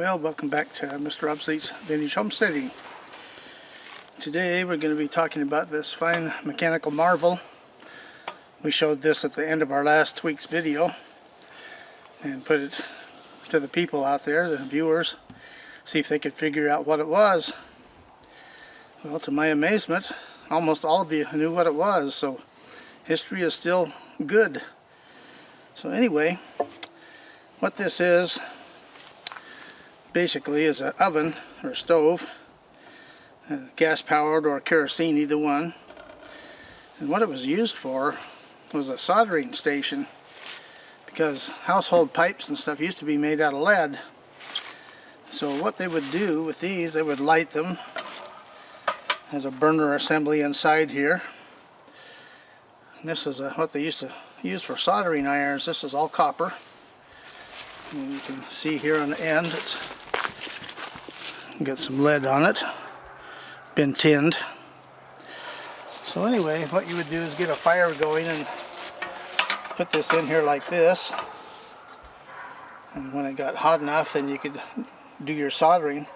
Well, welcome back to Mr. Obsolete's Vintage Homesteading. Today we're going to be talking about this fine mechanical marvel. We showed this at the end of our last week's video and put it to the people out there, the viewers, see if they could figure out what it was. Well, to my amazement, almost all of you knew what it was, so history is still good. So anyway, what this is basically is an oven or stove, gas powered or kerosene, either one. And what it was used for was a soldering station, because household pipes and stuff used to be made out of lead. So what they would do with these, they would light them. Has a burner assembly inside here. And this is what they used to use for soldering irons. This is all copper. And you can see here on the end, it's got some lead on it. It's been tinned. So anyway, what you would do is get a fire going and put this in here like this. And when it got hot enough, then you could do your soldering.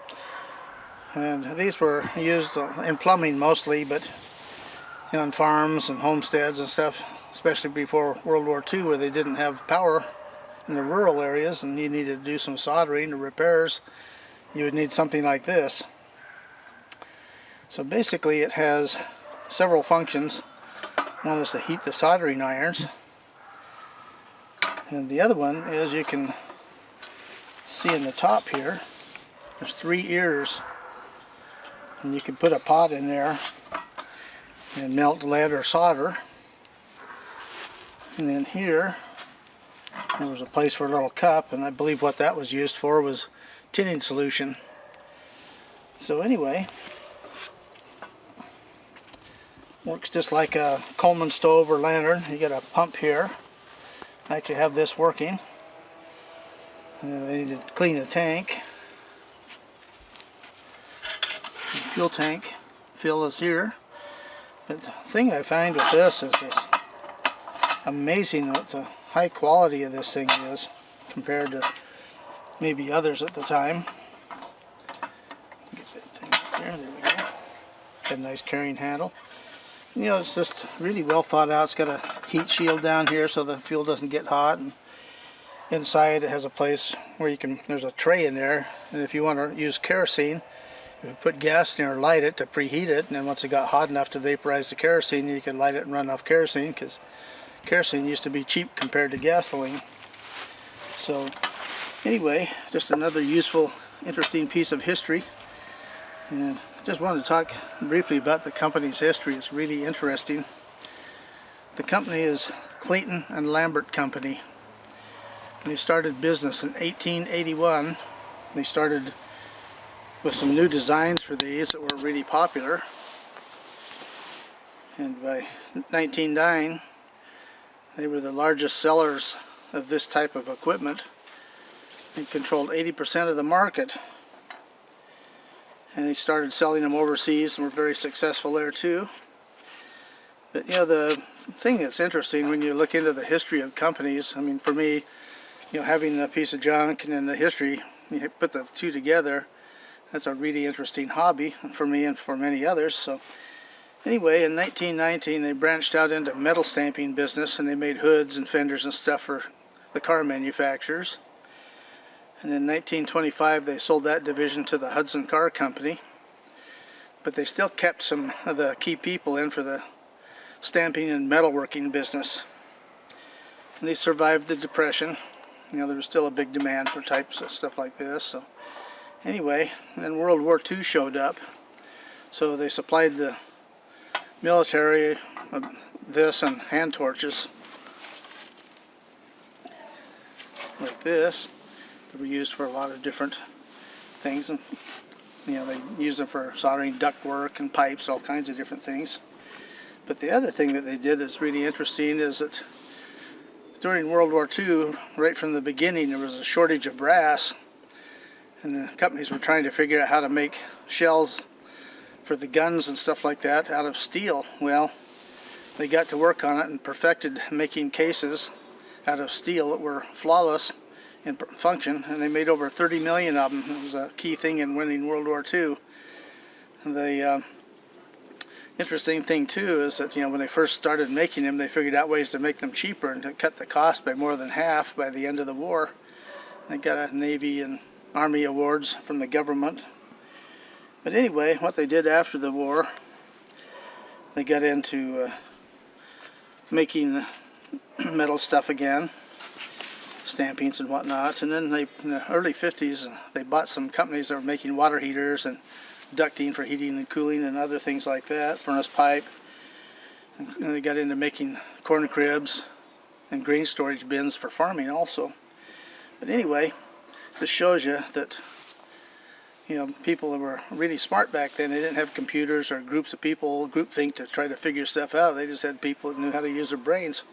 And these were used in plumbing mostly, but on farms and homesteads and stuff, especially before World War II, where they didn't have power in the rural areas and you needed to do some soldering or repairs, you would need something like this. So basically it has several functions. One is to heat the soldering irons, and the other one is, you can see in the top here, there's 3 ears, and you can put a pot in there and melt lead or solder. And then here there was a place for a little cup, and I believe what that was used for was tinning solution. So anyway, works just like a Coleman stove or lantern. You got a pump here. I actually have this working. And I need to clean the tank. The fuel tank fill is here. But the thing I find with this is it's amazing what the high quality of this thing is compared to maybe others at the time. Get that thing up there. There we go. Got a nice carrying handle. You know, it's just really well thought out. It's got a heat shield down here so the fuel doesn't get hot, and inside it has a place where you can, there's a tray in there, and if you want to use kerosene, you put gas in there, light it to preheat it, and then once it got hot enough to vaporize the kerosene, you can light it and run off kerosene, because kerosene used to be cheap compared to gasoline. So anyway, just another useful, interesting piece of history. And just wanted to talk briefly about the company's history. It's really interesting. The company is Clayton and Lambert Company. They started business in 1881. They started with some new designs for these that were really popular. And by 1909, they were the largest sellers of this type of equipment. They controlled 80% of the market. And they started selling them overseas and were very successful there too. But you know, the thing that's interesting when you look into the history of companies, I mean, for me, you know, having a piece of junk and then the history, you put the two together, that's a really interesting hobby for me and for many others. So anyway, in 1919 they branched out into metal stamping business, and they made hoods and fenders and stuff for the car manufacturers. And in 1925 they sold that division to the Hudson Car Company, but they still kept some of the key people in for the stamping and metalworking business. And they survived the Depression. You know, there was still a big demand for types of stuff like this. So anyway, then World War II showed up, so they supplied the military this and hand torches like this. They were used for a lot of different things, and you know, they used them for soldering ductwork and pipes, all kinds of different things. But the other thing that they did that's really interesting is that during World War II, right from the beginning, there was a shortage of brass, and the companies were trying to figure out how to make shells for the guns and stuff like that out of steel. Well, they got to work on it and perfected making cases out of steel that were flawless in function, and they made over 30 million of them. It was a key thing in winning World War II. The interesting thing too is that, you know, when they first started making them, they figured out ways to make them cheaper and to cut the cost by more than half by the end of the war. They got a Navy and Army awards from the government. But anyway, what they did after the war, they got into making metal stuff again, stampings and whatnot, and then they, in the early 50s, they bought some companies that were making water heaters and ducting for heating and cooling and other things like that, furnace pipe, and they got into making corn cribs and grain storage bins for farming also. But anyway, this shows you that, you know, people that were really smart back then, they didn't have computers or groups of people, groupthink to try to figure stuff out. They just had people that knew how to use their brains,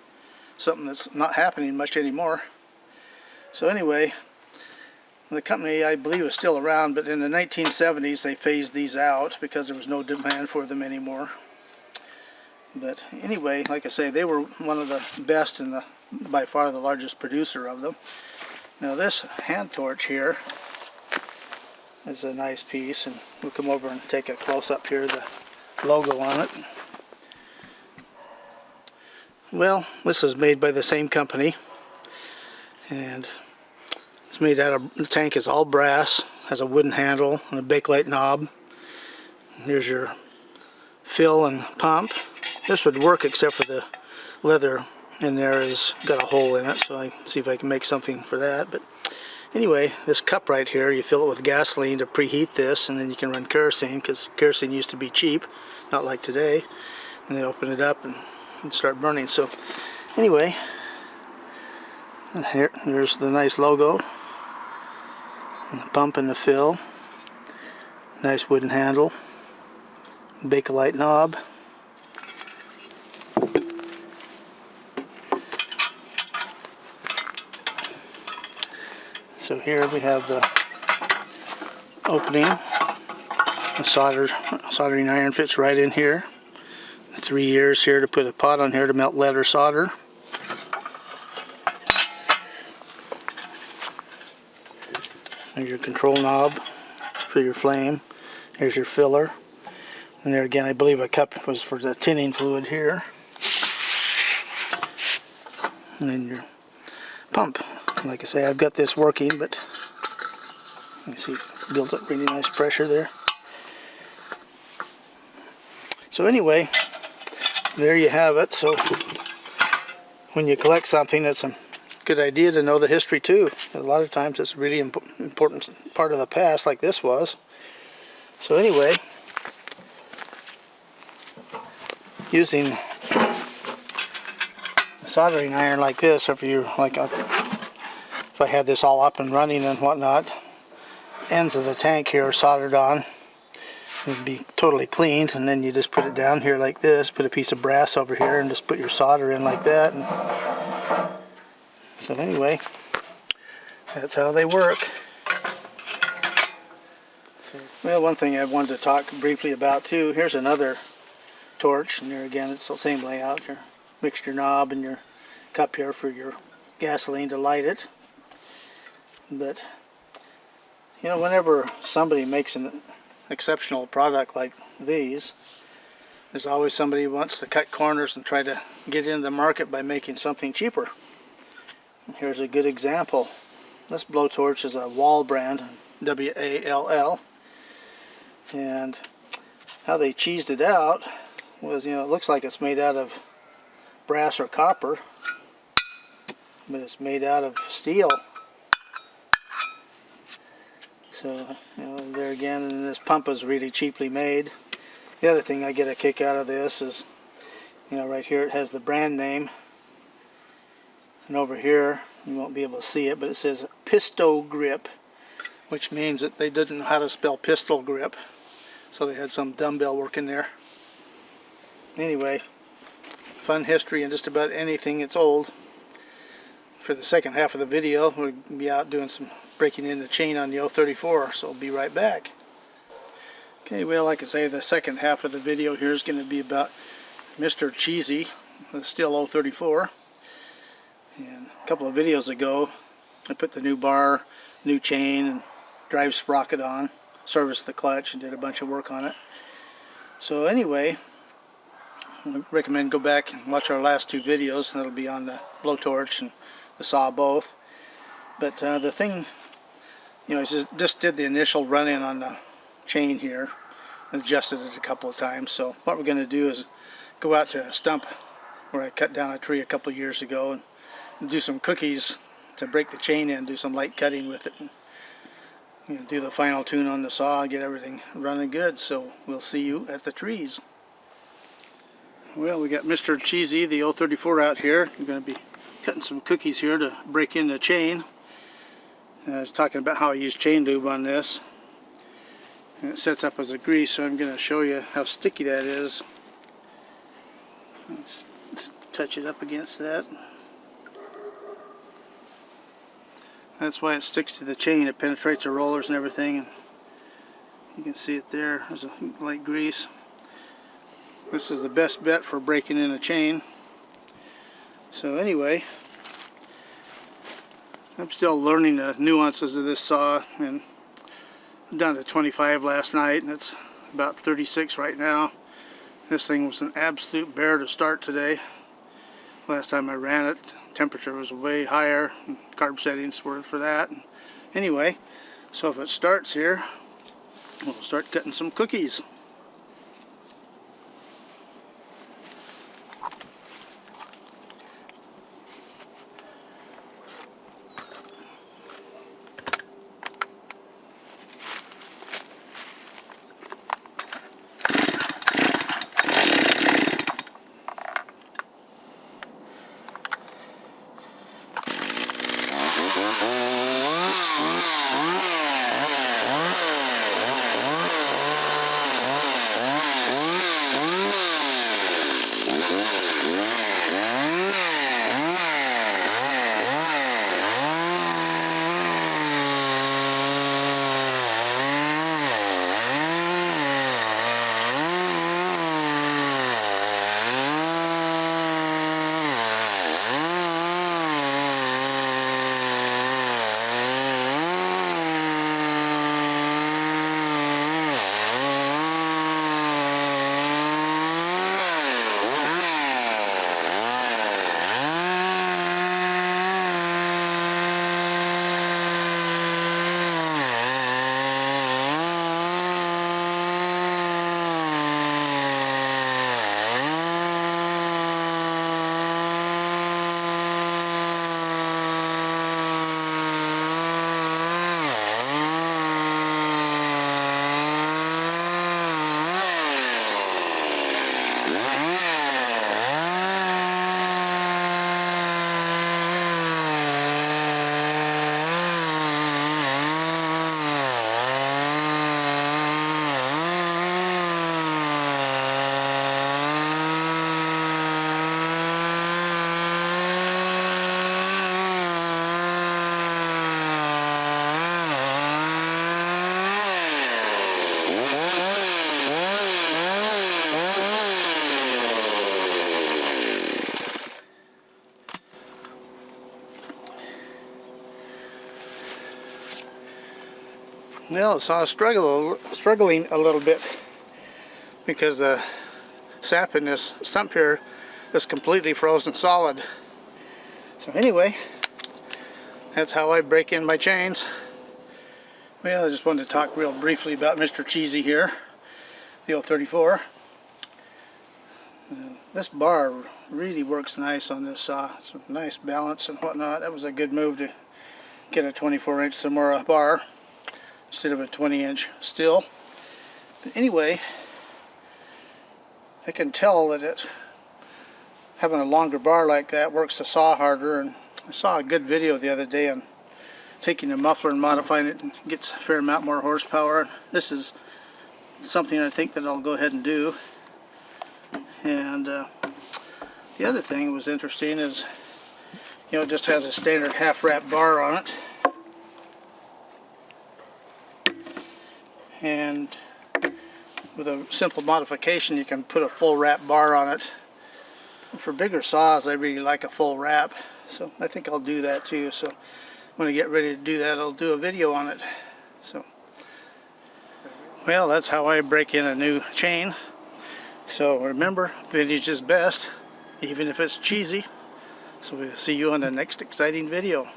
something that's not happening much anymore. So anyway, the company, I believe, is still around, but in the 1970s they phased these out because there was no demand for them anymore. But anyway, like I say, they were one of the best and by far the largest producer of them. Now this hand torch here is a nice piece, and we'll come over and take a close-up here, the logo on it. Well, this is made by the same company, and it's made out of, the tank is all brass, has a wooden handle and a bakelite knob. Here's your fill and pump. This would work except for the leather in there has got a hole in it, so I see if I can make something for that. But anyway, this cup right here, you fill it with gasoline to preheat this, and then you can run kerosene, because kerosene used to be cheap, not like today. And they open it up and start burning. So anyway, here's the nice logo. And the pump and the fill, nice wooden handle, bakelite knob. So here we have the opening. The soldering iron fits right in here. The 3 years here to put a pot on here to melt lead or solder. There's your control knob for your flame. Here's your filler. And there again, I believe a cup was for the tinning fluid here. And then your pump. Like I say, I've got this working, but you see, it builds up really nice pressure there. So anyway, there you have it. So when you collect something, it's a good idea to know the history too. A lot of times it's a really important part of the past, like this was. So anyway, using a soldering iron like this, if you like, if I had this all up and running and whatnot, ends of the tank here are soldered on. It would be totally cleaned, and then you just put it down here like this, put a piece of brass over here, and just put your solder in like that. And so anyway, that's how they work. Well, one thing I wanted to talk briefly about too, here's another torch, and there again it's the same layout, your mixture knob and your cup here for your gasoline to light it. But you know, whenever somebody makes an exceptional product like these, there's always somebody who wants to cut corners and try to get into the market by making something cheaper. Here's a good example. This blowtorch is a Wall brand, W-A-L-L, and how they cheesed it out was, you know, it looks like it's made out of brass or copper, but it's made out of steel. So, you know, there again, and this pump is really cheaply made. The other thing I get a kick out of this is, you know, right here it has the brand name, and over here you won't be able to see it, but it says Pisto Grip, which means that they didn't know how to spell pistol grip, so they had some dumbbell working there. Anyway, fun history in just about anything that's old. For the second half of the video, we'll be out doing some breaking in the chain on the 034, so I'll be right back. Okay, well, like I say, the second half of the video here is going to be about Mr. Cheesy, the Stihl 034. And a couple of videos ago, I put the new bar, new chain, and drive sprocket on, serviced the clutch, and did a bunch of work on it. So anyway, I recommend go back and watch our last two videos, and that'll be on the blowtorch and the saw both. But the thing, you know, just did the initial run-in on the chain here, adjusted it a couple of times. So what we're going to do is go out to a stump where I cut down a tree a couple of years ago and do some cookies to break the chain in, do some light cutting with it, and, you know, do the final tune on the saw, get everything running good. So we'll see you at the trees. Well, we got Mr. Cheesy, the 034 out here. We're going to be cutting some cookies here to break in the chain. I was talking about how I use chain lube on this. And it sets up as a grease, so I'm going to show you how sticky that is. Let's touch it up against that. That's why it sticks to the chain. It penetrates the rollers and everything. And you can see it there. There's a light grease. This is the best bet for breaking in a chain. So anyway, I'm still learning the nuances of this saw, and I'm down to 25 last night, and it's about 36 right now. This thing was an absolute bear to start today. Last time I ran it, temperature was way higher, and carb settings were for that. Anyway, so if it starts here, we'll start cutting some cookies. Well, the saw is struggling a little bit because the sap in this stump here is completely frozen solid. So anyway, that's how I break in my chains. Well, I just wanted to talk real briefly about Mr. Cheesy here, the 034. This bar really works nice on this saw. It's a nice balance and whatnot. That was a good move to get a 24-inch Samura bar instead of a 20-inch Stihl. But anyway, I can tell that having a longer bar like that works the saw harder. And I saw a good video the other day on taking the muffler and modifying it, and gets a fair amount more horsepower. This is something I think that I'll go ahead and do. And the other thing that was interesting is, you know, it just has a standard half wrap bar on it. And with a simple modification, you can put a full wrap bar on it. For bigger saws, I really like a full wrap, so I think I'll do that too. So when I get ready to do that, I'll do a video on it. So, well, that's how I break in a new chain. So remember, vintage is best, even if it's cheesy. So we'll see you on the next exciting video.